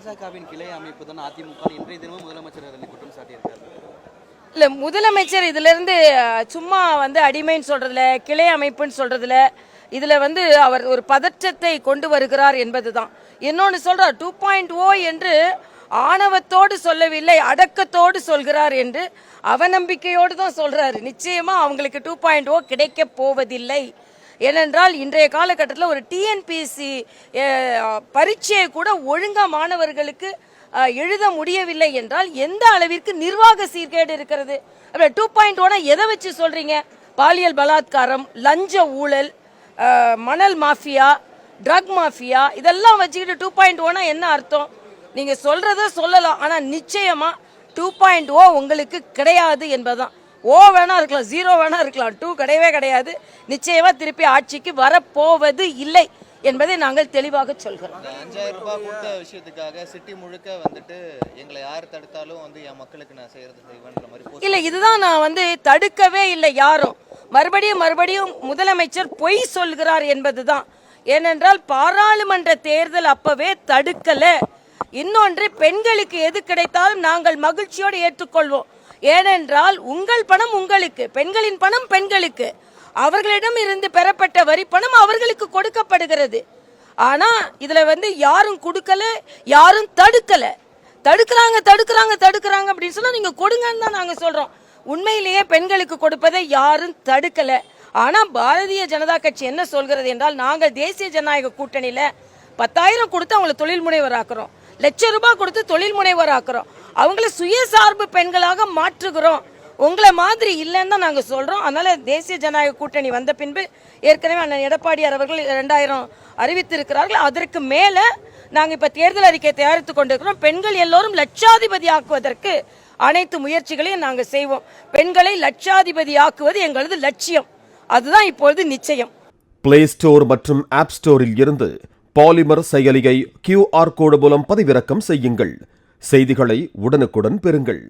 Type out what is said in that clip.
பாஜகவின் கிளை அமைப்பு தான் அதிமுக இன்றைய தினமும் முதலமைச்சர் அதில் குற்றம் சாட்டியிருக்காரு. இல்லை, முதலமைச்சர் இதிலிருந்து சும்மா அடிமைன்னு சொல்றதுல, கிளை அமைப்புன்னு சொல்றதுல, இதுல அவர் ஒரு பதற்றத்தை கொண்டு வருகிறார் என்பதுதான். இன்னொன்னு சொல்றார், 2.0 என்று ஆணவத்தோடு சொல்லவில்லை, அடக்கத்தோடு சொல்கிறார் என்று அவநம்பிக்கையோடு தான் சொல்றாரு. நிச்சயமா அவங்களுக்கு 2.0 கிடைக்க போவதில்லை. ஏனென்றால் இன்றைய காலகட்டத்தில் ஒரு டிஎன்பிஎஸ்சி பரீட்சையை கூட ஒழுங்கா மாணவர்களுக்கு எழுத முடியவில்லை என்றால் எந்த அளவிற்கு நிர்வாக சீர்கேடு இருக்கிறது. 2.0 எதை வச்சு சொல்றீங்க? பாலியல் பலாத்காரம், லஞ்ச ஊழல், மணல் மாஃபியா, ட்ரக் மாஃபியா, இதெல்லாம் வச்சுக்கிட்டு 2.0 என்ன அர்த்தம்? நீங்க சொல்றத சொல்லலாம், ஆனா நிச்சயமா 2.0 உங்களுக்கு கிடையாது என்பதுதான். ஓ வேணா இருக்கலாம், 0 வேணா இருக்கலாம், 2 கிடையவே கிடையாது. நிச்சயமா திருப்பி ஆட்சிக்கு வரப்போவது இல்லை என்பதை நாங்கள் தெளிவாக சொல்கிறோம். 5000 ரூபாய் கொடுத்த விஷயத்துக்காக சிட்டி முழுக்க எங்களை யார் தடுத்தாலும் என் மக்களுக்கு நான் செய்வேன்ற மாதிரி இல்ல, இதுதான் நான் தடுக்கவே இல்லை யாரும். மறுபடியும் முதலமைச்சர் பொய் சொல்கிறார் என்பதுதான். ஏனென்றால் பாராளுமன்ற தேர்தல் அப்பவே தடுக்கல. இன்னொன்று, பெண்களுக்கு எது கிடைத்தாலும் நாங்கள் மகிழ்ச்சியோடு ஏற்றுக்கொள்வோம். ஏனென்றால் உங்கள் பணம் உங்களுக்கு, பெண்களின் பணம் பெண்களுக்கு, அவர்களிடம் இருந்து பெறப்பட்ட வரி பணம் அவர்களுக்கு கொடுக்கப்படுகிறது. ஆனா இதுல யாரும் கொடுக்கல, யாரும் தடுக்கல. தடுக்கிறாங்க அப்படின்னு சொன்னா நீங்க கொடுங்கன்னு தான் நாங்க சொல்றோம். உண்மையிலேயே பெண்களுக்கு கொடுப்பதை யாரும் தடுக்கல. ஆனா பாரதிய ஜனதா கட்சி என்ன சொல்கிறது என்றால், நாங்கள் தேசிய ஜனநாயக கூட்டணியில 10,000 கொடுத்து அவங்களை தொழில் முனைவர் ஆக்குறோம், ₹1,00,000 கொடுத்து தொழில் முனைவர் ஆக்குறோம், அவங்கள சுயசார்பு பெண்களாக மாற்றுகிறோம். உங்களை மாதிரி இல்லைன்னு தான் நாங்கள் சொல்றோம். அதனால தேசிய ஜனநாயக கூட்டணி வந்த பின்பு ஏற்கனவே அண்ணன் எடப்பாடியார் அவர்கள் 2000 அறிவித்திருக்கிறார்கள். அதற்கு மேல நாங்கள் இப்ப தேர்தல் அறிக்கை தயாரித்துக் கொண்டிருக்கிறோம். பெண்கள் எல்லோரும் லட்சாதிபதி ஆக்குவதற்கு அனைத்து முயற்சிகளையும் நாங்கள் செய்வோம். பெண்களை லட்சாதிபதி ஆக்குவது எங்களது லட்சியம். அதுதான் இப்பொழுது நிச்சயம். பிளே ஸ்டோர் மற்றும் ஆப் ஸ்டோரில் இருந்து பாலிமர் செயலியை QR கோடு மூலம் பதிவிறக்கம் செய்யுங்கள். செய்திகளை உடனுக்குடன் பெறுங்கள்.